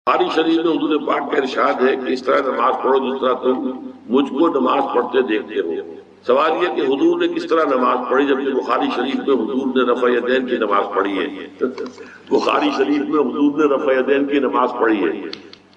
بخاری شریف میں حضور پاک کا ارشاد ہے کہ اس طرح نماز پڑھو جس طرح تم مجھ کو نماز پڑھتے دیکھتے ہو۔ سوال یہ کہ حضور نے کس طرح نماز پڑھی، جبکہ بخاری شریف میں حضور نے رفع یدین کی نماز پڑھی ہے۔ بخاری شریف میں حضور نے رفع یدین کی نماز پڑھی ہے۔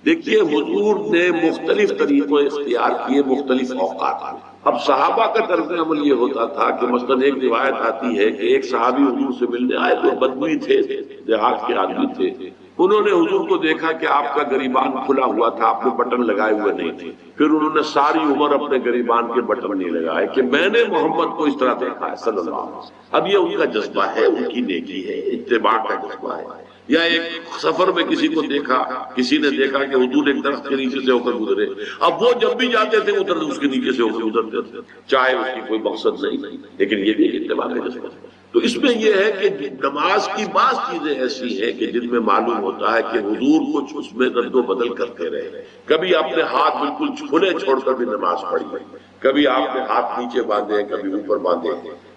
دیکھیے حضور نے مختلف طریقے اختیار کیے مختلف اوقات میں۔ اب صحابہ کا طرز عمل یہ ہوتا تھا کہ مثلاً ایک روایت آتی ہے کہ ایک صحابی حضور سے ملنے آئے تو بدوی تھے، دیہات کے آدمی تھے۔ انہوں نے حضور کو دیکھا کہ آپ کا گریبان کھلا ہوا تھا، آپ نے بٹن لگائے ہوئے نہیں تھے۔ پھر انہوں نے ساری عمر اپنے گریبان کے بٹن نہیں لگائے کہ میں نے محمد کو اس طرح دیکھا ہے صلی اللہ علیہ وسلم۔ اب یہ ان کا جذبہ ہے، ان کی نیکی ہے، اتباع کا جذبہ ہے۔ یا ایک سفر میں کسی کو دیکھا، کسی نے دیکھا کہ حضور ایک درخت کے نیچے سے ہو کر گزرے، اب وہ جب بھی جاتے تھے ادھر اس کے نیچے سے ہو کر گزرتے تھے، چاہے اس کی کوئی مقصد نہیں، لیکن یہ بھی اتباع کا جذبہ ہے۔ تو اس میں یہ ہے کہ نماز کی بعض چیزیں ایسی ہیں کہ جن میں معلوم ہوتا ہے کہ حضور کچھ اس میں رد و بدل کرتے رہے۔ کبھی آپ نے ہاتھ بالکل کھلے چھوڑ کر بھی نماز پڑھی، کبھی آپ نے ہاتھ نیچے باندھے، کبھی اوپر باندھے۔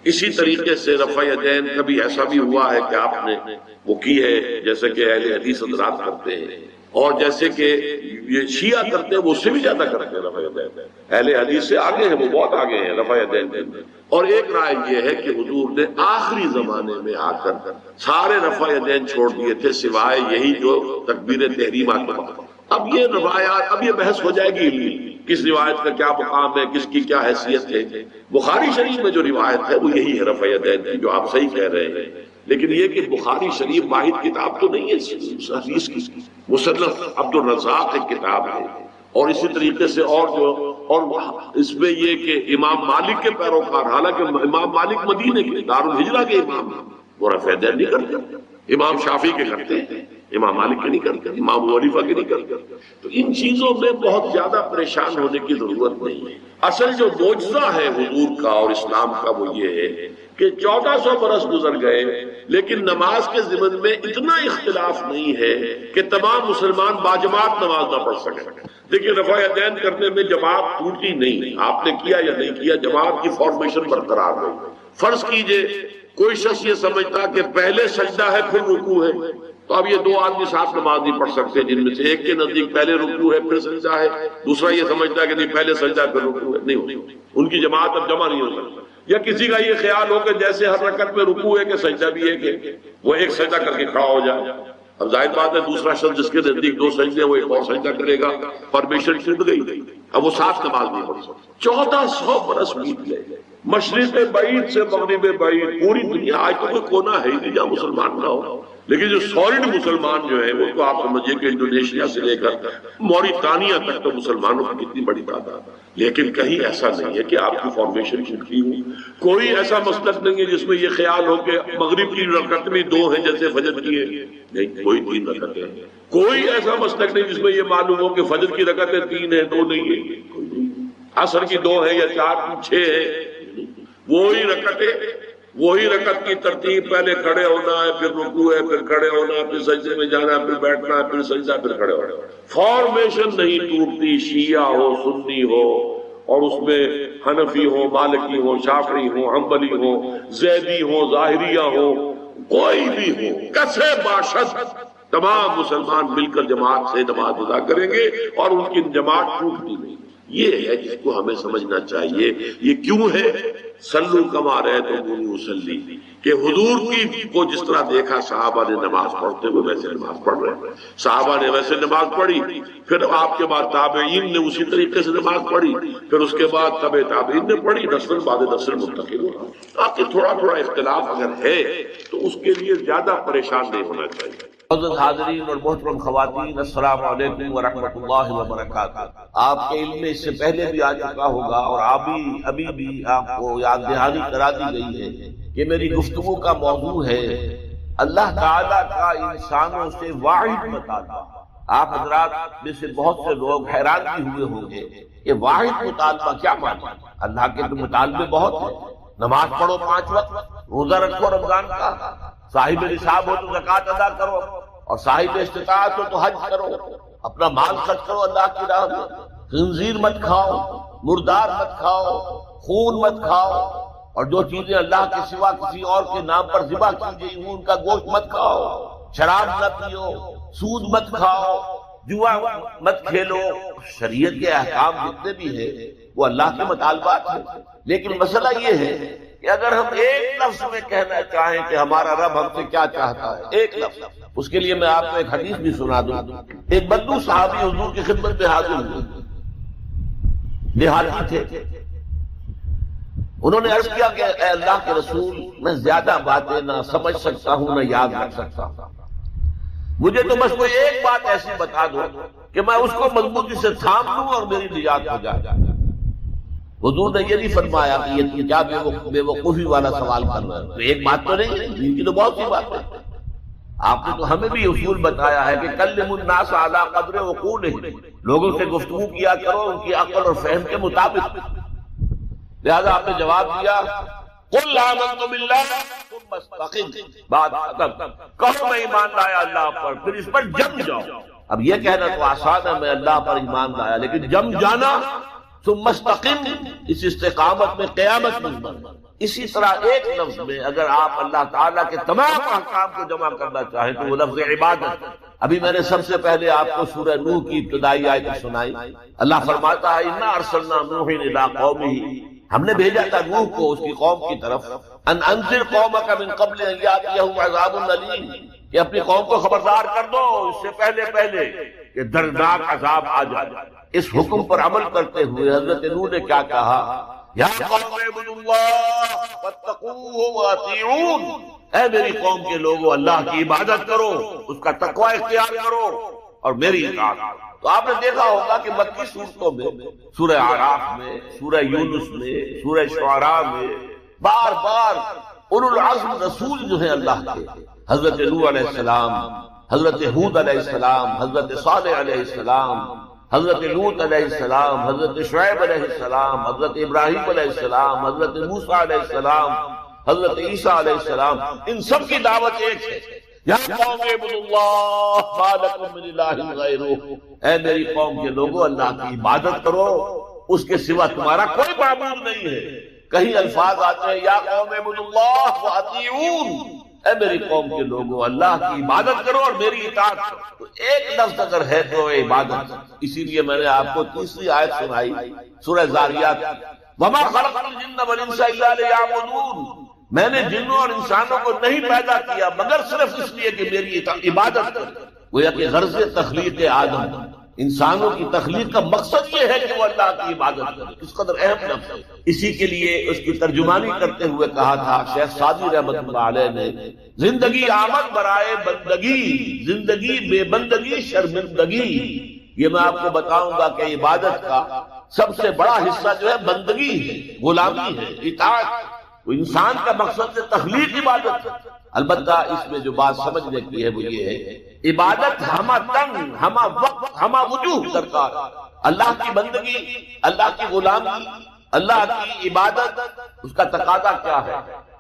اسی طریقے سے رفع یدین کبھی ایسا بھی ہوا ہے کہ آپ نے وہ کی ہے جیسے کہ اہل حدیث حضرات کرتے ہیں، اور جیسے کہ یہ شیعہ کرتے ہیں وہ اس سے بھی زیادہ کرتے ہیں رفع یدین۔ اہل حدیث سے آگے ہیں، وہ بہت آگے ہیں رفع یدین میں۔ اور ایک رائے یہ ہے کہ حضور نے آخری زمانے میں آ کر سارے رفع یدین چھوڑ دیے تھے سوائے یہی جو تکبیر تحریمہ کے وقت۔ اب یہ روایات، اب یہ بحث ہو جائے گی کس روایت کا کیا مقام ہے، کس کی کیا حیثیت ہے۔ بخاری شریف میں جو روایت ہے وہ یہی ہے رفع یدین کی، جو آپ صحیح کہہ رہے ہیں۔ لیکن یہ کہ بخاری شریف واحد کتاب تو نہیں ہے حدیث کی، مصنف عبد الرزاق ایک کتاب ہے، اور اسی طریقے سے اور اس میں یہ کہ امام مالک کے پیروکار، حالانکہ امام مالک مدینے کے دارالہجرہ کے امام ہیں، وہ رفع یدین نہیں کرتے۔ امام شافعی کے کرتے ہیں، امام مالک کے نہیں کرتے، امام ابو حنیفہ کے نہیں کرتے۔ تو ان چیزوں میں بہت زیادہ پریشان ہونے کی ضرورت نہیں ہے۔ اصل جو معجزہ ہے حضور کا اور اسلام کا وہ یہ ہے کہ 1400 برس گزر گئے لیکن نماز کے ضمن میں اتنا اختلاف نہیں ہے کہ تمام مسلمان باجماعت نماز نہ پڑھ سکیں۔ دیکھیے رفع یدین کرنے میں جماعت ٹوٹی نہیں، آپ نے کیا یا نہیں کیا، جماعت کی فارمیشن برقرار رہی۔ فرض کیجئے کوئی شخص یہ سمجھتا کہ پہلے سجدہ ہے پھر رکوع ہے، تو اب یہ دو آدمی ساتھ نماز نہیں پڑھ سکتے، جن میں سے ایک کے نزدیک پہلے رکوع ہے پھر سجدہ ہے، دوسرا یہ سمجھتا ہے کہ نہیں پہلے سجدہ پھر رکوع ہے، نہیں ہوتی ان کی جماعت اب جمع نہیں ہو سکتی۔ یا کسی کا یہ خیال ہو کہ جیسے ہر رکعت میں رکوع ہے کہ سجدہ بھی ہے کہ وہ ایک سجدہ کر کے کھڑا ہو جائے۔ اب ظاہر بات ہے دوسرا شخص جس کے نزدیک دو سجدے وہ ایک اور سجدہ کرے گا، پرمیشن ٹوٹ گئی، اب وہ ساتھ نماز نہیں پڑھ سکتا۔ 1400 برس بیت گئے، مشرق بعید سے مغرب بعید، پوری دنیا آج تو کوئی کونا ہے ہی نہیں جہاں مسلمان نہ ہو۔ لیکن جو سالڈ مسلمان جو ہے وہ تو آپ سمجھیے کہ انڈونیشیا سے لے کر موریتانیہ تک تو مسلمانوں کی کتنی بڑی تعداد ہے، لیکن کہیں ایسا نہیں ہے کہ آپ کی فارمیشن چھٹی ہو۔ کوئی ایسا مسلک نہیں ہے جس میں یہ خیال ہو کہ مغرب کی رکعت میں 2 ہیں جیسے فجر کی ہے، نہیں، کوئی 3 رکعتیں ہیں۔ کوئی ایسا مسلک نہیں جس میں یہ معلوم ہو کہ فجر کی رکعتیں 3 ہیں 2 نہیں ہیں، عصر کی 2 ہیں یا 4 6 ہیں، وہی رکعت کی ترتیب، پہلے کھڑے ہونا ہے پھر رکوع ہے پھر کھڑے ہونا ہے پھر سجدے میں جانا ہے پھر بیٹھنا ہے پھر سجدہ پھر کھڑے ہونا۔ فارمیشن نہیں ٹوٹتی، شیعہ ہو سنی ہو، اور اس میں حنفی ہو مالکی ہو شافعی ہو حنبلی ہو زیدی ہو ظاہریہ ہو، کوئی بھی ہو، کسے باشد تمام مسلمان مل کر جماعت سے نماز ادا کریں گے اور ان کی جماعت ٹوٹتی نہیں۔ یہ ہے جس کو ہمیں سمجھنا چاہیے۔ یہ کیوں ہے؟ صلو کما رأیتمونی اصلی، کہ حضور کی کو جس طرح دیکھا صحابہ نے نماز پڑھتے ہوئے ویسے نماز پڑھ رہے ہیں، صحابہ نے ویسے نماز پڑھی، پھر آپ کے بعد تابعین نے اسی طریقے سے نماز پڑھی، پھر اس کے بعد تبع تابعین نے پڑھی، نسل بعد نسل منتقل ہوا۔ آپ کے تھوڑا اختلاف اگر ہے تو اس کے لیے زیادہ پریشان نہیں ہونا چاہیے۔ معزز حاضرین اور محترم خواتین، السلام علیکم ورحمۃ اللہ وبرکاتہ۔ آپ کے علم میں اس سے پہلے بھی آ چکا ہوگا اور ابھی بھی آپ کو یاد دہانی کرا دی گئی ہے کہ میری گفتگو کا موضوع ہے اللہ تعالیٰ کا انسانوں سے واحد مطالبہ۔ آپ حضرات میں سے بہت سے لوگ حیران بھی ہوئے ہوں گے کہ واحد مطالبہ کیا مانا؟ اللہ کے تو مطالبے بہت ہیں، نماز پڑھو 5 وقت، روزہ رکھو رمضان کا، صاحب نصاب ہو تو زکوٰۃ ادا کرو، اور صاحب استطاعت ہو تو حج کرو، اپنا مال خرچ کرو اللہ کی راہ میں، خنزیر مت کھاؤ، مردار مت کھاؤ، خون مت کھاؤ، اور جو چیزیں اللہ کے سوا کسی اور کے نام پر ذبح کی گئی ہوں ان کا گوشت مت کھاؤ، شراب نہ پیو، سود مت کھاؤ، جوا مت کھیلو، شریعت کے احکام جتنے بھی ہیں وہ اللہ کے مطالبات ہیں، لیکن مسئلہ یہ ہے کہ اگر ہم ایک لفظ میں کہنا چاہیں کہ ہمارا رب ہم سے کیا چاہتا ہے، ایک لفظ، اس کے لیے میں آپ کو ایک حدیث بھی سنا دوں۔ ایک بدو صحابی حضور کی خدمت میں حاضر ہوئے، دیہاتی تھے، انہوں نے عرض کیا کہ اے اللہ کے رسول، میں زیادہ باتیں نہ سمجھ سکتا ہوں نہ یاد رکھ سکتا ہوں، مجھے تو بس کوئی ایک بات ایسی بتا دو کہ میں اس کو مضبوطی سے تھام لوں اور میری نجات ہو جائے۔ حضور نے یہ نہیں فرمایا کہ یہ کیا بے وقوفی والا سوال کر رہا ہے، تو ایک بات تو نہیں ہے، ان کی تو بہت سی باتیں ہیں۔ آپ نے تو ہمیں بھی اصول بتایا ہے کہ کلموا الناس علی قدر عقولہم، لوگوں سے گفتگو کیا کرو ان کی عقل اور فہم کے مطابق۔ لہذا آپ نے جواب دیا قل آمنت باللہ ثم استقم، بات ختم، کہو میں ایمان لایا اللہ پر، پھر اس پر جم جاؤ۔ اب یہ کہنا تو آسان ہے میں اللہ پر ایمان لایا، لیکن جم جانا، ثم استقم، اس استقامت میں قیامت میں۔ اسی طرح ایک لفظ میں اگر آپ اللہ تعالیٰ کے تمام احکام کو جمع کرنا چاہیں تو وہ لفظ عبادت۔ ابھی میں نے سب سے پہلے آپ کو سورہ نوح کی ابتدائی آیت سنائی۔ اللہ فرماتا ہے انا ارسلنا نوحا الی قومہ، ہم نے بھیجا تھا نوح کو اس کی قوم کی طرف، ان انذر قومک من قبل ان یاتیہم عذاب الیم، کہ اپنی قوم کو خبردار کر دو اس سے پہلے کہ دردناک عذاب آ جائے۔ اس حکم پر عمل کرتے ہوئے حضرت نوح نے کیا کہا؟ یا قوم اعبدوا اللہ واتقوہ واطیعون، اے میری قوم کے لوگوں اللہ کی عبادت کرو، اس کا تقوی اختیار کرو اور میری اطاعت۔ تو آپ نے دیکھا ہوگا کہ مکی صورتوں میں، سورہ اعراف میں، سورہ یونس میں، سورہ شعراء میں بار بار اولو العزم رسول جو ہیں اللہ کے، حضرت نوح علیہ السلام، حضرت ہود علیہ السلام، حضرت صالح علیہ السلام، حضرت لوط علیہ السلام، حضرت شعیب علیہ السلام، حضرت ابراہیم علیہ السلام، حضرت موسیٰ علیہ السلام، حضرت عیسیٰ علیہ السلام، ان سب کی دعوت ایک ہے، یا قوم اعبدوا اللہ ما لکم من الہ غیرہ، اے میری قوم کے لوگوں اللہ کی عبادت کرو، اس کے سوا تمہارا کوئی معبود نہیں ہے۔ کہیں الفاظ آتے ہیں یا قوم اعبدوا اللہ واطیعون، اے میری قوم کے لوگوں اللہ کی عبادت کرو اور میری اطاعت کرو۔ تو ایک لفظ اگر ہے تو عبادت، اسی لیے میں نے آپ کو تیسری آیت سنائی سورہ زاریات، وما خلقت الجن والانس الا لیعبدون، میں نے جنوں اور انسانوں کو نہیں پیدا کیا مگر صرف اس لیے کہ میری عبادت کرو۔ گویا کہ غرض تخلیق آدم، انسانوں کی تخلیق کا مقصد یہ ہے کہ وہ اللہ کی عبادت کرے، اس قدر اہم لفظ ہے۔ اسی کے لیے اس کی ترجمانی کرتے ہوئے کہا تھا شیخ سعدی رحمۃ اللہ علیہ نے، زندگی آمد برائے بندگی، زندگی بے بندگی شرمندگی۔ یہ میں آپ کو بتاؤں گا کہ عبادت کا سب سے بڑا حصہ جو ہے بندگی ہے، غلامی ہے، اطاعت۔ انسان کا مقصد ہے تخلیق عبادت، البتہ اس میں جو بات سمجھنے کی ہے وہ یہ ہے عبادت ہمہ تن، ہمہ وقت، ہمہ وجوہ درکار۔ اللہ کی بندگی، اللہ کی غلامی، اللہ کی عبادت، اس کا تقاضا کیا ہے؟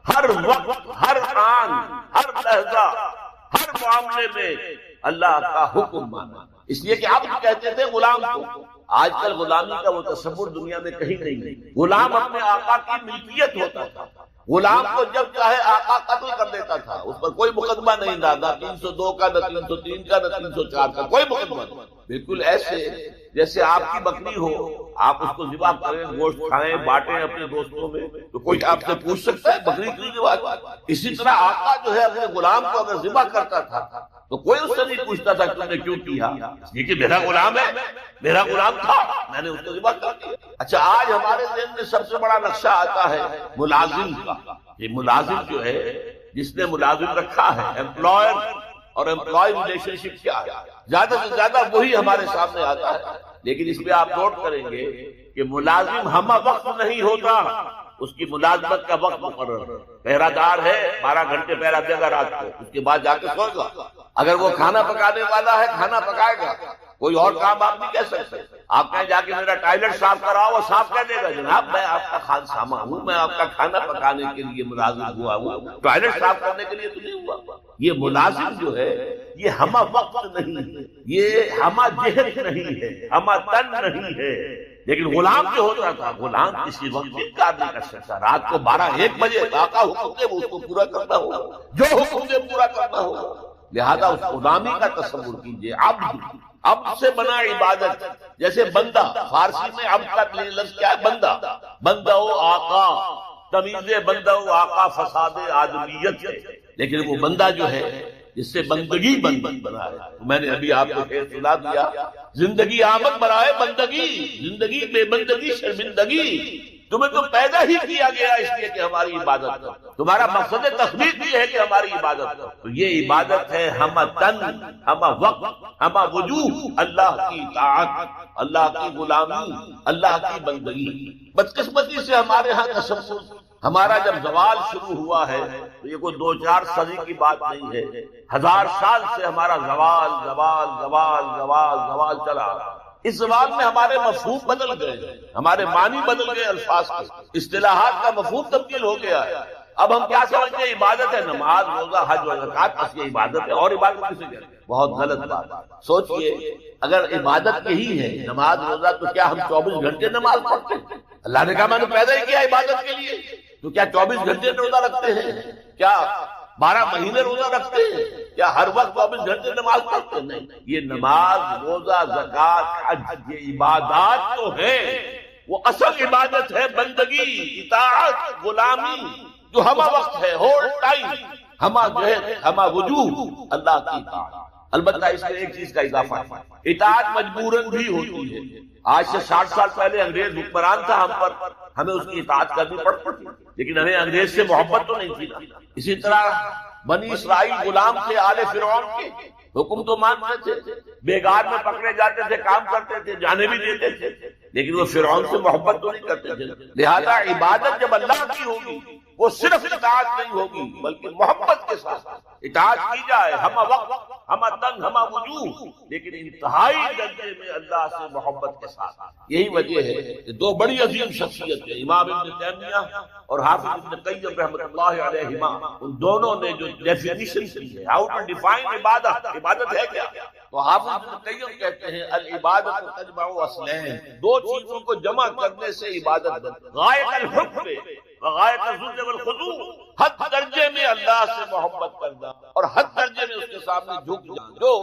ہر وقت، ہر آن، ہر لحظہ، ہر معاملے میں اللہ کا حکم مانا۔ اس لیے کہ آپ کہتے تھے غلام کو، آج کل غلامی کا وہ تصور دنیا میں کہیں نہیں۔ غلام اپنے آقا کی ملکیت ہوتا تھا، غلام کو جب چاہے آقا قتل کر دیتا تھا، اس پر کوئی مقدمہ نہیں تھا، نہ 302 کا، نہ 303 کا، نہ 304 کا، کوئی مقدمہ نہیں۔ بالکل ایسے جیسے آپ کی بکری ہو، آپ اس کو ذبح کریں، گوشت کھائیں، بانٹیں اپنے دوستوں میں، تو کوئی آپ سے پوچھ سکتا ہے بکری کیوں ذبح؟ اسی طرح آقا جو ہے اپنے غلام کو اگر ذبح کرتا تھا تو کوئی اس سے نہیں پوچھتا تھا تم نے کیوں کیا، یہ کہ میرا غلام ہے، میرا غلام تھا، میں نے اس کو ذبح کر دیا۔ اچھا آج ہمارے ذہن میں سب سے بڑا نقشہ آتا ہے ملازم کا۔ یہ ملازم جو ہے، جس نے ملازم رکھا ہے، امپلائر اور امپلائی ریلیشن شپ کیا ہے، زیادہ سے زیادہ وہی ہمارے سامنے آتا ہے۔ لیکن اس میں آپ نوٹ کریں گے کہ ملازم ہمہ وقت نہیں ہوتا، اس کی ملازمت کا وقت مقرر۔ پہرہ دار ہے 12 گھنٹے پہرہ دے گا رات کو، اس کے بعد جا کے سوئے گا۔ اگر وہ کھانا پکانے والا ہے کھانا پکائے گا، کوئی اور کام آپ نہیں کہہ سکتے۔ آپ کہیں جا کے میرا ٹائلٹ صاف کراؤ، وہ صاف کر دے گا، جناب میں آپ کا خانسامہ ہوں، میں آپ کا کھانا پکانے کے لیے ملازم ہوا ہوں، ٹائلٹ صاف کرنے کے لیے تو نہیں ہوا۔ یہ ملازم جو ہے یہ ہمہ وقت نہیں ہے، یہ ہمہ جہت نہیں ہے، ہمہ تن نہیں ہے۔ لیکن غلام جو ہوتا تھا، غلام کسی وقت انکار نہیں کر سکتا، رات کو 12-1 بجے آقا حکم دے وہ اس کو پورا کرنا ہوگا، جو حکم دے پورا کرنا ہوگا۔ لہذا اس غلامی کا تصور کیجئے، عبد اب سے بنا عبادت، جیسے بندہ، فارسی میں اب کا لفظ کیا ہے؟ بندہ، بندہ و آقا، تمیز بندہ و آقا فساد آدمیت ہے، لیکن وہ بندہ جو ہے جس سے بندگی بنا ہے، میں نے ابھی آپ کو سنا دیا، زندگی آمد برائے بندگی، زندگی بے بندگی شرمندگی، تمہیں تو پیدا ہی کیا گیا اس لیے کہ ہماری عبادت کرو، تمہارا مقصد تخلیق بھی ہے کہ ہماری عبادت کرو، تو یہ عبادت ہے ہمہ تن، ہمہ وقت، ہمہ وجوہ، اللہ کی اطاعت، اللہ کی غلامی، اللہ کی بندگی۔ بدقسمتی سے ہمارے ہاں تصور، ہمارا جب زوال شروع ہوا ہے تو یہ کوئی 2-4 صدی کی بات نہیں ہے، 1000 سال سے ہمارا زوال زوال زوال زوال زوال چلا رہا۔ اس زبان میں ہمارے مفہوم بدل گئے، ہمارے معنی بدل گئے، الفاظ کے اصطلاحات کا مفہوم تبدیل ہو گیا ہے۔ اب ہم کیا سمجھتے ہیں؟ عبادت ہے نماز، روزہ، حج و زکات، بس یہ عبادت ہے، اور عبادت کسے کہتے ہیں؟ بہت غلط بات۔ سوچئے اگر عبادت یہی ہے نماز روزہ، تو کیا ہم 24 گھنٹے نماز پڑھتے ہیں؟ اللہ نے کہا میں نے پیدا ہی کیا عبادت کے لیے، تو کیا 24 گھنٹے روزہ رکھتے ہیں؟ کیا 12 مہینے روزہ رکھتے ہیں؟ کیا ہر وقت 24 گھنٹے نماز پڑھتے ہیں؟ نہیں، یہ نماز، روزہ، زکات، حج، یہ عبادات تو ہے، وہ اصل عبادت ہے بندگی، اطاعت، غلامی، جو ہمہ وقت ہے، ہول ٹائم، ہمہ جو ہے ہمہ وجوہ، اللہ کی اطاعت۔ البتہ اس میں ایک چیز کا اضافہ ہے، اطاعت مجبوراً بھی ہوتی ہے۔ آج سے 60 سال پہلے انگریز حکمران تھا ہم پر، ہمیں اس کی اطاعت کرنی پڑتی تھی، لیکن ہمیں انگریز سے محبت تو نہیں تھی نا۔ اسی طرح بنی اسرائیل غلام تھے آل فرعون کے، حکم تو مانتے تھے، بیگار میں پکڑے جاتے تھے، کام کرتے تھے، جانے بھی دیتے تھے، لیکن وہ فرعون سے محبت تو نہیں کرتے تھے۔ لہذا عبادت جب اللہ کی ہوگی وہ صرف اطاعت نہیں ہوگی بلکہ محبت کے ساتھ اطاعت کی جائے، ہمہ وقت، ہمہ تن، ہمہ وجوہ، لیکن انتہائی درجے میں اللہ سے محبت کے ساتھ۔ یہی وجہ ہے کہ دو بڑی عظیم شخصیت ہیں، امام ابن تیمیہ اور حافظ ابن قیم رحمۃ اللہ علیہما، ان دونوں نے جو ڈیفینیشن کی ہے، ہاؤ ٹو ڈیفائن عبادت، عبادت ہے کیا؟ تو حافظ ابن قیم کہتے ہیں العبادت تجمع اصلین، دو چیزوں کو جمع کرنے سے عبادت بنتی ہے، غایت الحب وغایت الذل والخضوع، حد درجے میں اللہ سے محبت کرنا اور حد درجے میں اس کے سامنے جھک جانا،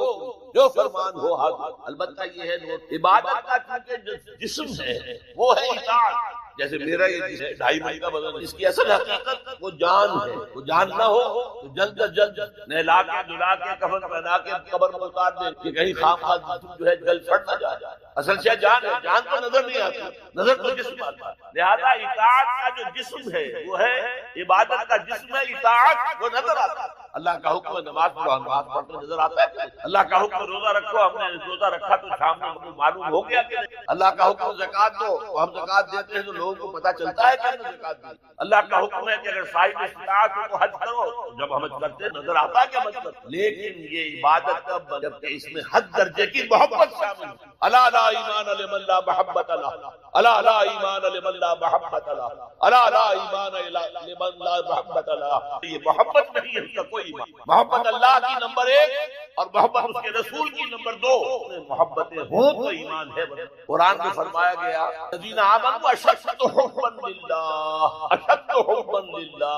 جو فرمان ہو حد۔ البتہ یہ ہے عبادت کا چونکہ جسم ہے وہ ہے اطاعت، جیسے میرا یہ 2.5 من کا بدن، اس کی اصل حقیقت وہ جان ہے، وہ جان نہ ہو تو جلد از جلد نہلا کے دھلا کے کفن پہنا کے قبر میں اتار دے کہ کہیں خام خواہ جو ہے جل پھٹ نہ جائے۔ اصل شے جان ہے، جان تو نظر نہیں آتی، نظر تو جسم آتا ہے۔ لہذا اطاعت کا جو جسم ہے وہ ہے عبادت کا جسم ہے، اطاعت وہ نظر آتا ہے۔ اللہ کا حکم نماز پڑھو، ہم نماز پڑھتے نظر آتا ہے۔ اللہ کا حکم روزہ رکھو، ہم نے روزہ رکھا تو شام میں ہم کو معلوم ہو گیا کہ نہیں۔ اللہ کا حکم زکات دو، ہم زکات دیتے ہیں تو لوگوں کو پتہ چلتا ہے کہ ہم نے زکات دی۔ اللہ کا حکم ہے کہ اگر صاحب استطاعت ہو تو حج کرو، جب ہم حج کرتے ہیں نظر آتا ہے کہ حج کرتے، لیکن یہ عبادت تب جبکہ اس میں حد درجے کی محبت شامل ہے۔ الا لا ایمان لمن لا محبت له، الا لا ایمان لمن لا محبت له، الا لا ایمان لمن لا محبت له۔ یہ محبت نہیں ہے، اس کا کوئی ایمان۔ محبت اللہ کی نمبر 1 اور محبت اس کے رسول کی نمبر 2۔ محبتیں ہوں تو ایمان ہے۔ قرآن میں فرمایا گیا الذین آمنوا اشد حبا للہ، اشد حبا للہ۔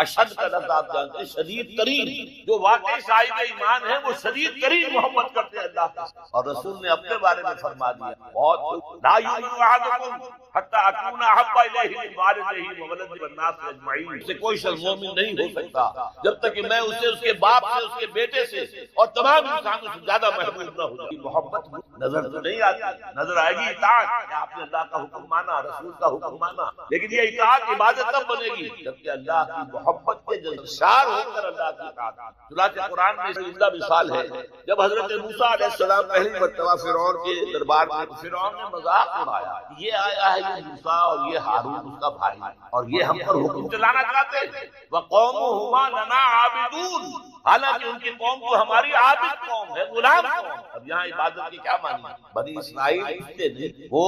اشد کا لفظ آپ جانتے ہیں شدید ترین، جو واقعی صاحب ایمان ہے وہ شدید ترین محبت کرتے ہیں اللہ سے۔ اور رسول نے اپنے بارے میں فرما دیا بہت، لا یؤمن احدکم حتی اکون احب الیہ من والدہ وولدہ والناس اجمعین، سے کوئی شخص مومن نہیں ہو سکتا جب تک کہ میں اسے اس کے باپ سے، اس کے بیٹے سے اور تمام انسانوں سے زیادہ محبوب نہ ہو جائے۔ محبت نظر تو نہیں آتی، نظر آئے گی اطاعت، کہ آپ نے اللہ کا حکم مانا، رسول کا حکم مانا، لیکن یہ اطاعت عبادت تب بنے گی جبکہ اللہ کی محبت کے جلشار ہو کر اللہ کی اطاعت۔ چنانچہ قرآن میں زندہ مثال ہے، جب حضرت موسیٰ علیہ السلام پہلی مرتبہ فرعون کے دربار میں، فرعون نے مذاق اڑایا، یہ آیا ہے یہ موسیٰ اور یہ ہارون اس کا بھائی، اور یہ ہم پر حکم چلانا چاہتے ہیں، وَقَوْمُهُمَا لَنَا عَابِدُونَ، حالانکہ ان کی قوم تو ہماری عابد قوم ہے، غلام قوم۔ اب یہاں عبادت کی کیا معنی ہے؟ بنی اسرائیل وہ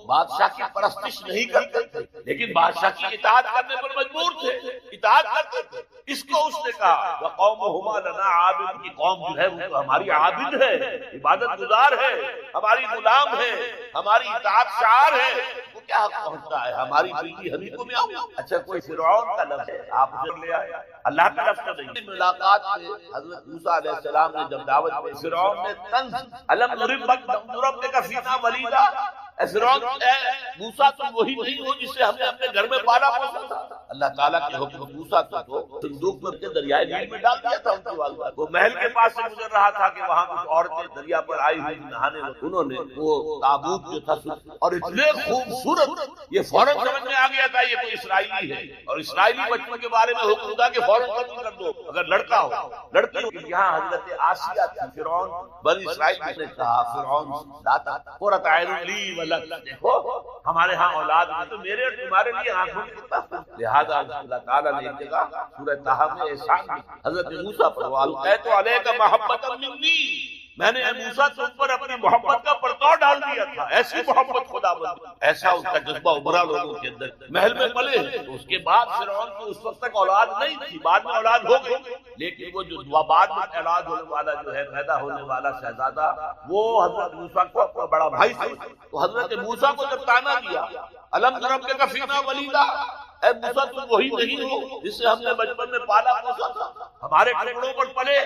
بادشاہ کی پرستش نہیں کرتے تھے لیکن بادشاہ کی اطاعت کرنے پر مجبور تھے، اطاعت کرتے تھے۔ اس کو اس نے کہا وَقَوْمُهُمَا لَنَا عَابِدُونَ، کی قوم جو ہے وہ تو ہماری عابد ہے، عبادت گزار ہے، ہماری غلام ہے، ہماری اطاعت شعار ہے۔ وہ کیا پہنچتا ہے؟ ہماری بیٹی حنیفوں میں آؤ۔ اچھا کوئی فرعون کا لفظ ہے، آپ اسے لے آئے، اللہ کا لفظ تو نہیں۔ ملاقات میں حضرت موسیٰ علیہ السلام نے جب دعوت دی، فرعون نے طنز الم نربک فینا ولیدا، اے فرعون اے موسیٰ تم وہی نہیں ہو جسے ہم نے اپنے گھر میں پالا پوسا تھا۔ اللہ تعالیٰ کے حکم موسیٰ کو صندوق میں دریائے نیل میں ڈال دیا تھا ان کی والدہ۔ وہ محل کے پاس سے گزر رہا تھا کہ وہاں کچھ عورتیں دریا پر آئی ہوئی نہانے، انہوں نے وہ تابوت جو تھا اور اتنے خوبصورت، یہ فوراً سمجھ میں آ گیا تھا یہ کوئی اسرائیلی ہے، اور اسرائیلی بچوں کے بارے میں حکم تھا کہ فوراً قتل کر دو اگر لڑکا ہو، لڑکی ہو۔ یہاں حضرت آسیہ تھی، فرعون بنی اسرائیل نے کہا فرعون لاتا قرۃ عین لی ولک، دیکھو ہمارے ہاں اولاد ہے تو میرے اور تمہارے لیے آنکھوں کی کتنا فرق۔ لہذا اللہ تعالیٰ نے ایک جگہ سورہ طٰہٰ میں احسان کیا حضرت موسیٰ پر، وَأَلْقَيْتُ عَلَيْكَ مَحَبَّةً مِّنِّي، میں نے موسیٰ تم پر اپنی محبت کا پرتو ڈال دیا تھا۔ ایسی محبت خدا بندی، ایسا اس کا جذبہ ابھرا لوگوں کے اندر۔ محل میں پلے تو اس کے بعد فرعون کو اس وقت تک اولاد نہیں تھی، بعد میں اولاد ہو گئی، لیکن وہ جو بعد میں اولاد ہونے والا جو ہے پیدا ہونے والا شہزادہ، وہ حضرت موسیٰ کو اپنا بڑا بھائی سمجھا۔ تو حضرت موسیٰ کو جب طعنہ دیا الم نربک فینا ولیدا، اے موسیٰ تم وہی نہیں ہو جسے ہم نے بچپن میں پالا پوسا تھا، ہمارے ٹکڑوں پر پلے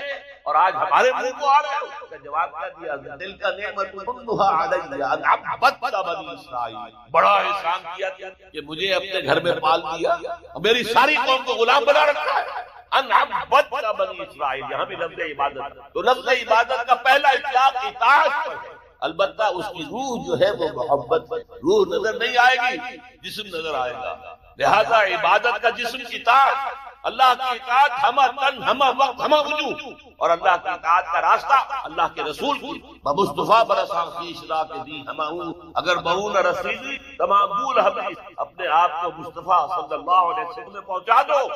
اور آج ہمارے منہ کو آ رہے ہو۔ اس کا جواب کیا دیا؟ دل کا نعمت منھا علی ان عبدت بنی اسرائیل، بڑا احسان کیا کہ مجھے اپنے گھر میں پال دیا اور میری ساری قوم کو غلام بنا رکھا ہے۔ ان عبدت بنی اسرائیل، یہاں بھی لفظ عبادت، تو لفظ عبادت کا پہلا اطلاق اطاعت ہے، البتہ اس کی روح جو ہے وہ محبت ہے۔ روح نظر نہیں آئے گی، جسم نظر آئے گا، لہذا عبادت کا جسم اطاعت، اللہ کی اطاعت ہمہ تن ہمہ وقت ہمہ وجود، اور اللہ کی اطاعت کا راستہ اللہ کے رسول کی مصطفیٰ برساں کی اصلاح کے دی ہمہ، اگر بہون رسیدی تمام بول حبیب، اپنے آپ کو مصطفیٰ صلی اللہ علیہ وسلم میں پہنچا دو۔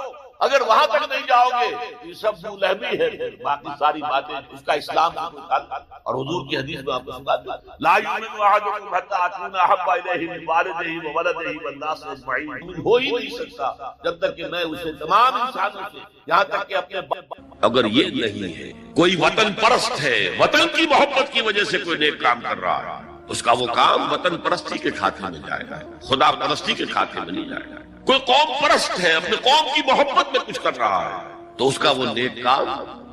اگر وہاں تک نہیں جاؤ گے یہ سب بولہبی ہے، باقی ساری باتیں اس کا اسلام سے کوئی تعلق۔ اور حضور کی حدیث میں آپ کو سنا دیا لا یؤمن احدکم حتی اکون احب الیہ من والدہ وولدہ والناس اجمعین، ہو ہی نہیں سکتا جب تک کہ میں اسے تمام انسانوں سے یہاں تک کہ اپنے اگر یہ نہیں ہے کوئی وطن پرست ہے، وطن کی محبت کی وجہ سے کوئی نیک کام کر رہا ہے، اس کا وہ کام وطن پرستی کے کھاتے میں جائے گا، خدا پرستی کے کھاتے میں نہیں جائے گا۔ کوئی قوم پرست ہے، اپنے قوم کی محبت میں کچھ کر رہا ہے، تو اس کا وہ نیک کام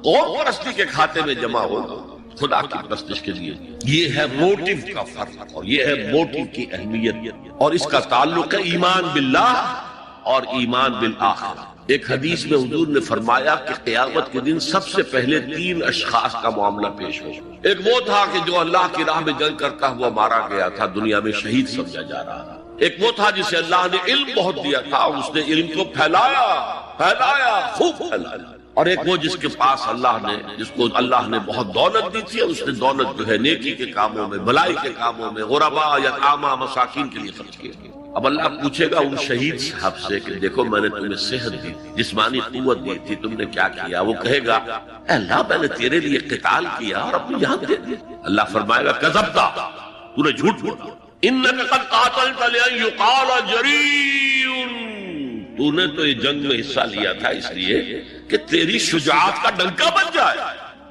قوم پرستی کے کھاتے میں جمع ہوگا، خدا کی پرستش کے لیے۔ یہ ہے موٹیو کا فرق، اور یہ ہے موٹیو کی اہمیت، اور اس کا تعلق ہے ایمان باللہ اور ایمان بالآخرہ۔ ایک حدیث میں حضور نے فرمایا کہ قیامت کے دن سب سے پہلے 3 اشخاص کا معاملہ پیش ہو۔ ایک وہ تھا کہ جو اللہ کی راہ میں جنگ کرتا ہوا مارا گیا تھا، دنیا میں شہید سمجھا جا رہا تھا۔ ایک وہ تھا جسے اللہ نے علم بہت دیا تھا، اس نے علم کو پھیلایا خوب پھیلایا۔ اور ایک وہ جس کے پاس جس کو اللہ نے بہت دولت دی تھی، اور اس نے دولت جو ہے نیکی کے کاموں میں، بھلائی کے کاموں میں، غربا یتاما مساکین کے لیے خرچ کیا۔ اب اللہ پوچھے گا ان شہید صاحب سے کہ دیکھو میں نے تمہیں صحت دی، جسمانی قوت دی تھی، تم نے کیا کیا؟ وہ کہے گا اے اللہ میں نے تیرے لیے قتال کیا اور اپنی جان دے دی۔ اللہ فرمائے گا کذبت، تو نے جھوٹ بولا، انک قد قاتلت لان یقال جریء، تو نے تو یہ جنگ میں حصہ لیا تھا اس لیے کہ تیری شجاعت کا ڈنکا بن جائے،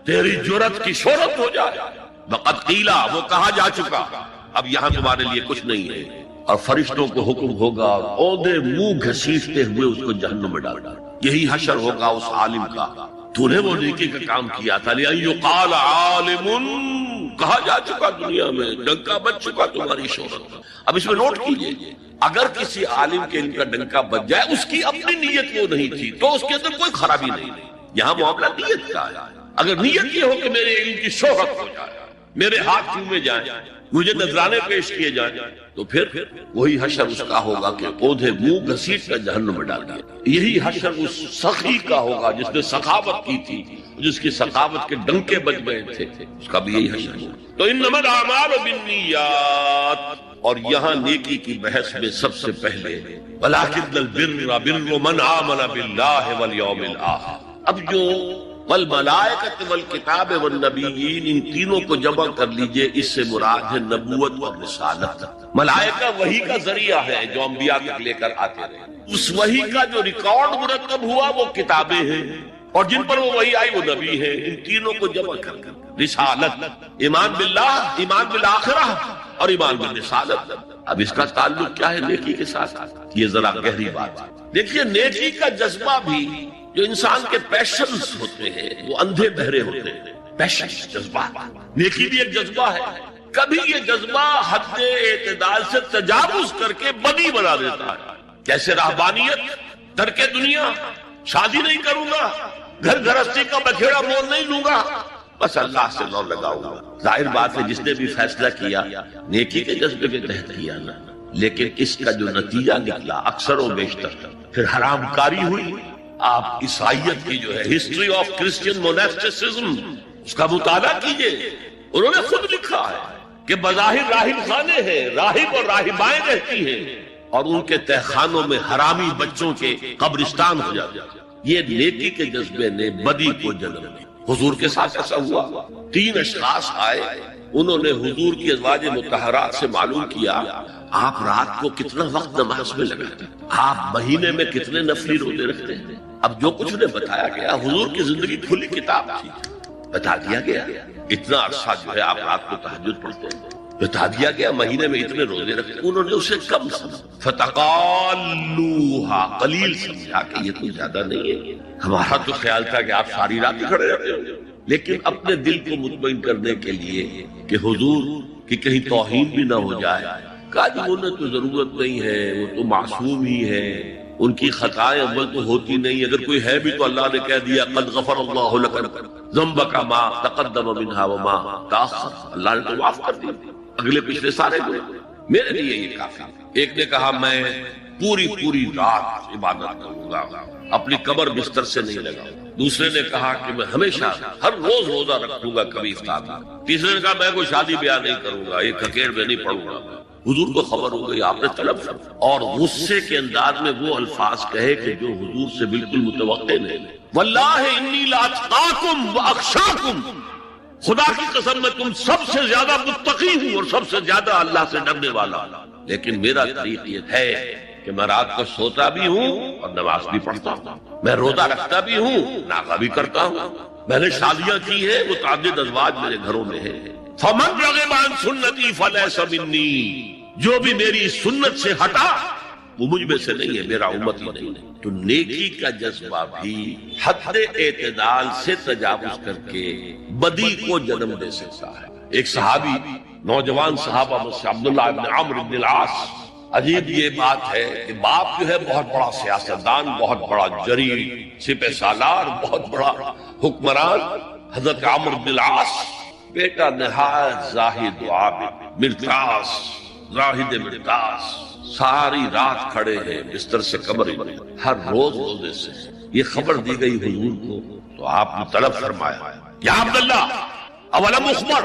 تیری جرأت کی شہرت ہو جائے۔ وقد قیل، وہ کہا جا چکا، اب یہاں تمہارے لیے کچھ نہیں ہے۔ اور فرشتوں کو حکم ہوگا اور عہدے منہ گھسیٹتے ہوئے اس کو جہنم میں ڈال ڈال۔ یہی حشر ہوگا اس عالم کا، تو نے وہ نیکی کا کام کیا تھا، لئن یقال عالم، کہا جا چکا دنیا میں، ڈنکا بج چکا تمہاری شہرت۔ اب اس میں نوٹ کیجئے، اگر کسی عالم کے علم کا ڈنکا بج جائے، اس کی اپنی نیت وہ نہیں تھی تو اس کے اندر کوئی خرابی نہیں، یہاں معاملہ نیت کا ہے۔ اگر نیت یہ ہو کہ میرے علم کی شہرت ہو جائے، میرے ہاتھ چومے جائیں، مجھے نذرانے پیش کیے جائیں، تو پھر وہی حشر اس کا ہوگا کہ عہدے منہ گھسیٹ کر جہنم میں ڈال دیا۔ یہی حشر اس سخی کا ہوگا جس نے سخاوت کی تھی، جس کی سخاوت کے ڈنکے بج گئے تھے، اس کا بھی یہی حشر ہوگا۔ تو انما الاعمال بالنیات، اور یہاں نیکی کی بحث میں سب سے پہلے ولکن البر بر من آمن باللہ والیوم الآخر۔ اب جو والملائکۃ والکتاب والنبیین، ان تینوں کو جمع کر لیجئے، اس سے مراد ہے نبوت اور رسالت۔ ملائکہ وحی کا ذریعہ ہے جو انبیاء تک لے کر آتے رہے، اس وحی کا جو ریکارڈ مرتب ہوا وہ کتابیں ہیں، اور جن پر وہ وحی آئی وہ نبی ہیں۔ ان تینوں کو جمع کر رسالت، ایمان باللہ، ایمان بالآخرہ اور ایمان بالرسالت۔ اب اس کا تعلق کیا ہے نیکی کے ساتھ؟ یہ ذرا گہری بات ہے۔ دیکھیے نیکی کا جذبہ بھی جو انسان کے پیشنز ہوتے ہیں وہ اندھے بہرے ہوتے ہیں۔ پیشن جذبہ، نیکی بھی ایک جذبہ ہے، کبھی یہ جذبہ حد اعتدال سے تجاوز کر کے بدی بنا دیتا ہے۔ جیسے رہبانیت، ترک دنیا، شادی نہیں کروں گا، گھر گھرستی کا بکھیڑا مول نہیں لوں گا، بس اللہ سے لو لگاؤں گا۔ ظاہر بات ہے جس نے بھی فیصلہ کیا نیکی کے جذبے کے تحت کیا نا، لیکن اس کا جو نتیجہ نکلا اکثر و بیشتر پھر حرام کاری ہوئی۔ آپ عیسائیت کی جو ہے ہسٹری آف کرسچین موناسٹسزم اس کا مطالعہ کیجئے، انہوں نے خود لکھا ہے کہ بظاہر راہب خانے ہیں، راہب اور راہبائیں رہتی ہیں اور ان کے تہخانوں میں حرامی بچوں کے قبرستان ہو جاتے ہیں۔ یہ نیکی کے جذبے نے بدی کو جنم دیا۔ حضور کے ساتھ ایسا ہوا، 3 اشخاص آئے، انہوں نے حضور کی ازواج مطہرات سے معلوم کیا آپ رات کو کتنا وقت نماز میں لگاتے ہیں، آپ مہینے میں کتنے نفلی روزے رکھتے ہیں۔ اب جو کچھ انہیں بتایا گیا، حضور کی زندگی کھلی کتاب تھی، بتا دیا گیا اتنا عرصہ جو ہے آپ رات کو تہجد پڑھتے ہیں، بتا دیا گیا مہینے میں اتنے روزے رکھتے ہیں۔ انہوں نے اسے کم سمجھا، فتقالوہا، قلیل سمجھا کہ یہ تو زیادہ نہیں ہے۔ ہمارا تو خیال تھا کہ آپ ساری رات ہی کھڑے رہتے ہو، لیکن اپنے دل کو مطمئن کرنے کے لیے کہ حضور کی کہیں توہین بھی نہ ہو جائے، کہا جی انہیں تو ضرورت نہیں ہے، وہ تو معصوم ہی ہے، ان کی خطائیں اول تو ہوتی نہیں، اگر کوئی ہے بھی تو اللہ نے کہہ دیا قد غفر اللہ لک ذنبک ما تقدم منها وما تاخر، اللہ نے تو معاف کر دیا اگلے پچھلے سارے گناہ، میرے لیے یہ کافی۔ ایک نے کہا میں پوری رات عبادت کروں گا، اپنی قبر بستر سے نہیں لگاؤں۔ دوسرے نے کہا کہ میں ہمیشہ ہر روز روزہ رکھوں گا، کبھی افطار نہیں۔ تیسرے نے کہا میں کوئی شادی بیاہ نہیں کروں گا، ایک ککیڑ میں نہیں پڑھوں گا۔ حضور کو خبر ہو گئی، آپ نے طلب اور غصے کے انداز میں وہ الفاظ کہے کہ جو حضور سے بالکل متوقع نہیں، واللہ انی لاتقاکم واخشاکم، خدا کی قسم میں تم سب سے زیادہ متقی ہوں اور سب سے زیادہ اللہ سے ڈرنے والا ہوں، لیکن میرا طریق یہ ہے کہ میں رات کو سوتا بھی ہوں اور نماز بھی پڑھتا ہوں، میں روزہ رکھتا بھی ہوں، ناغہ بھی کرتا ہوں، میں نے شادیاں کی ہیں، متعدد ازواج میرے گھروں میں ہیں۔ فمن رغب عن سنتی فلیس منی، جو بھی میری سنت سے ہٹا وہ مجھ میں سے نہیں ہے، میرا امت ہی نہیں۔ تو نیکی کا جذبہ بھی حد اعتدال سے تجاوز کر کے بدی کو جنم دے سکتا ہے۔ ایک صحابی، نوجوان صحابہ میں سے عبداللہ بن عمرو بن العاص، عجیب یہ بات ہے کہ باپ جو ہے بہت بڑا سیاستدان، بہت بڑا جری سپہ سالار، بہت بڑا حکمران، حضرت عمرو بن العاص، بیٹا نہایت زاہد و عابد، مرتاس، زاہد مرتاس، ساری رات کھڑے ہیں بستر سے قبر ہی، ہر روز روزے سے۔ یہ خبر دی گئی حضور کو تو آپ نے طلب فرمایا یا عبداللہ اولم اخبر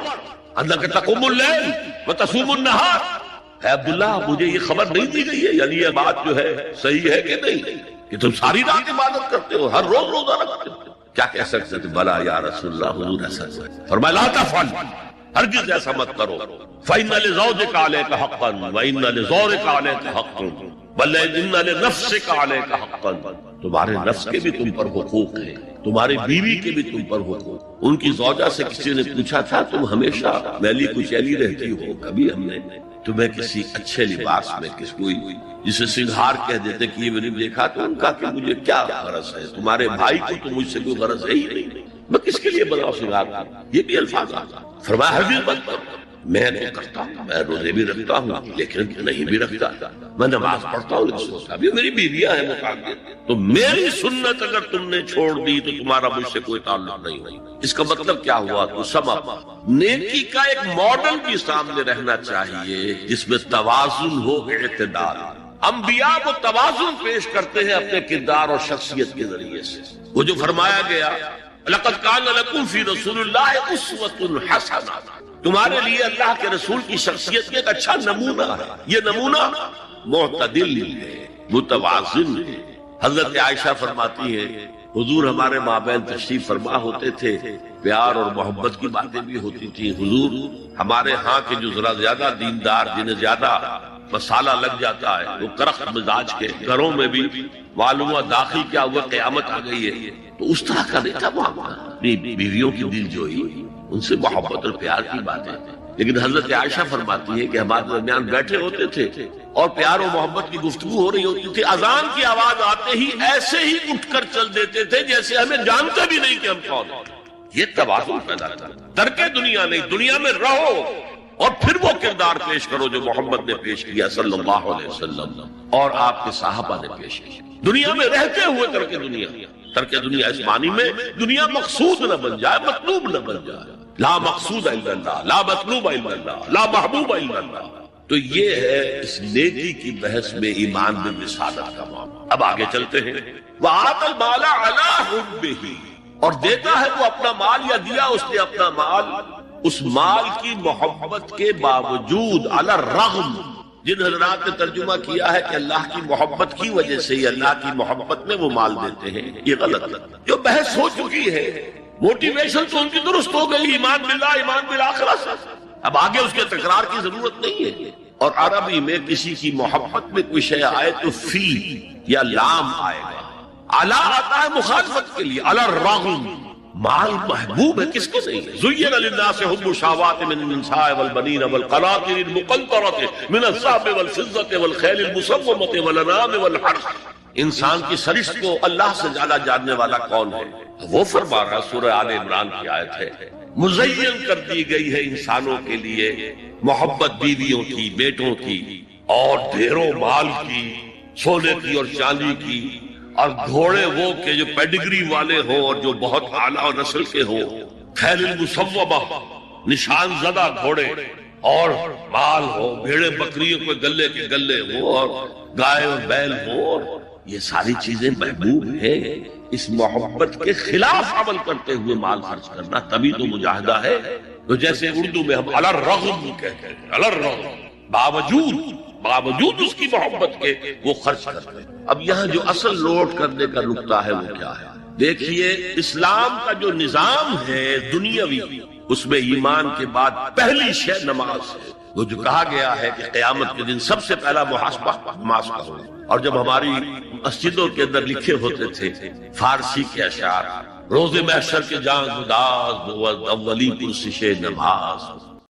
انک تقوم اللیل وتصوم النہار، اے عبداللہ مجھے یہ خبر نہیں دی گئی ہے، یعنی یہ بات جو ہے صحیح ہے کہ نہیں کہ تم ساری رات عبادت کرتے ہو، ہر روز روزہ رکھتے ہو؟ کیا کہہ سکتے تھے؟ بلا یا رسول اللہ، حضور ایسا فرمایا لا تفعل، ہرگز ایسا مت کرو، فإن لزوجک علیک حقا وإن لزورک علیک حقا بل ان لنفسک علیک حقا، تمہارے نفس کے بھی تم پر حقوق ہیں، تمہاری بیوی کے بھی تم پر حقوق۔ ان کی زوجہ سے کسی نے پوچھا تھا تم ہمیشہ میلی کچیلی رہتی ہو، کبھی ہم نے تمہیں کسی اچھے لباس میں کس کوئی جسے سنگھار کہہ دیتے کہ یہ میں نے دیکھا، تو ان کا کہ مجھے کیا غرض ہے، تمہارے بھائی کو تو مجھ سے کوئی غرض ہے ہی نہیں، میں کس کے لیے بناؤ سنگھار کروں؟ یہ بھی الفاظ آتا۔ فرمایا ہرگز مت کرو، میں تو کرتا ہوں، میں روزے بھی رکھتا ہوں لیکن نہیں بھی رکھتا، میں نماز پڑھتا ہوں لیکن سوچتا بھی میری بیویاں ہیں متعدد، تو میری سنت اگر تم نے چھوڑ دی تو تمہارا مجھ سے کوئی تعلق نہیں ہوئی۔ اس کا مطلب کیا ہوا؟ تو سما نیکی کا ایک ماڈل بھی سامنے رہنا چاہیے جس میں توازن ہو، اعتدال۔ انبیاء وہ توازن پیش کرتے ہیں اپنے کردار اور شخصیت کے ذریعے سے۔ وہ جو فرمایا گیا لقد کان لکم فی رسول اللہ اسوۃ حسنہ، تمہارے لیے اللہ کے رسول کی شخصیت ایک اچھا نمونہ ہے، یہ نمونہ معتدل ہے، متوازن ہے۔ حضرت عائشہ فرماتی ہے حضور ہمارے مابین تشریف فرما ہوتے تھے، پیار اور محبت کی باتیں بھی ہوتی تھی۔ حضور ہمارے ہاں کے جو ذرا زیادہ دیندار، جنہیں زیادہ مسالہ لگ جاتا ہے، وہ کرخت مزاج کے گھروں میں بھی معلوم ہوا داخل کیا ہوا قیامت آ گئی ہے، تو اس طرح کا نہیں تھا معاملہ، اپنی بیویوں کی دل جوئی، ان سے محبت اور پیار کی باتیں۔ لیکن حضرت عائشہ فرماتی ہے کہ ہمارے درمیان بیٹھے ہوتے تھے اور پیار و محبت کی گفتگو ہو رہی ہوتی تھی، اذان کی آواز آتے ہی ایسے ہی اٹھ کر چل دیتے تھے جیسے ہمیں جانتے بھی نہیں کہ ہم کون ہیں۔ یہ توازن پیدا تھا، ترک دنیا نہیں، دنیا میں رہو اور پھر وہ کردار پیش کرو جو محمد نے پیش کیا صلی اللہ علیہ وسلم اور آپ کے صحابہ نے پیش کیا۔ دنیا میں رہتے ہوئے ترک دنیا اس معنی میں دنیا مقصود نہ بن جائے، مطلوب نہ بن جائے، لا مقصود الا اللہ، لا مطلوب الا اللہ، لا محبوب الا اللہ۔ تو یہ ہے اس نیکی کی بحث میں ایمان بالرسالت کا معاملہ۔ اب آگے چلتے ہیں، وَآتَى الْمَالَ عَلَىٰ حُبِّهِ، اور دیتا ہے وہ اپنا مال، یا دیا اس نے اپنا مال اس مال کی محبت کے باوجود، علی الرغم۔ جن حضرات نے ترجمہ کیا ہے کہ اللہ کی محبت کی وجہ سے ہی اللہ کی محبت میں وہ مال دیتے ہیں، یہ غلط ہے۔ جو بحث ہو چکی ہے، موٹیویشن تو ان کی درست ہو گئی، ایمان باللہ، ایمان بالآخرہ سے، اب آگے اس کے تکرار کی ضرورت نہیں ہے۔ اور عربی میں کسی کی محبت میں کوئی شے آئے تو فی یا لام آئے گا، علی آتا ہے مخالفت کے لیے، علی الرغم۔ مال محبوب ہے، کس کو نہیں ہے؟ زین للناس حب الشہوات من النساء والبنین والقناطر المقنطرۃ من الذهب والفضة والخیل المسومۃ والانعام والحرث۔ انسان کی سرشت کو اللہ سے زیادہ جاننے والا کون ہے؟ وہ فرما رہا سورہ آل عمران کی آیت ہے، مزین کر دی گئی ہے انسانوں کے لیے محبت بیویوں کی، بیٹوں کی، اور ڈھیروں مال کی، سونے کی اور چاندی کی، اور گھوڑے وہ کہ جو پیڈگری والے ہوں اور جو بہت اعلیٰ نسل کے ہوں، خیل المسومہ، نشان زدہ گھوڑے، اور مال ہو، بھیڑے بکریوں کے گلے کے گلے ہو، اور گائے اور بیل ہو، اور یہ ساری چیزیں محبوب ہیں۔ اس محبت کے خلاف عمل کرتے ہوئے مال خرچ کرنا تبھی تو مجاہدہ ہے۔ تو جیسے اردو میں ہم علی الرغم کہتے ہیں، علی الرغم، باوجود اس کی محبت کے وہ خرچ کرتے ہیں۔ اب یہاں جو اصل نوٹ کرنے کا نقطہ ہے وہ کیا ہے؟ دیکھیے، اسلام کا جو نظام ہے دنیاوی، اس میں ایمان کے بعد پہلی شے نماز ہے۔ وہ جو کہا گیا ہے کہ قیامت کے دن سب سے پہلا محاسبہ نماز کا ہوگا۔ اور جب ہماری مسجدوں کے اندر لکھے ہوتے تھے فارسی کے اشعار، روز محشر کے جان گداز بود اولی پرسش نماز،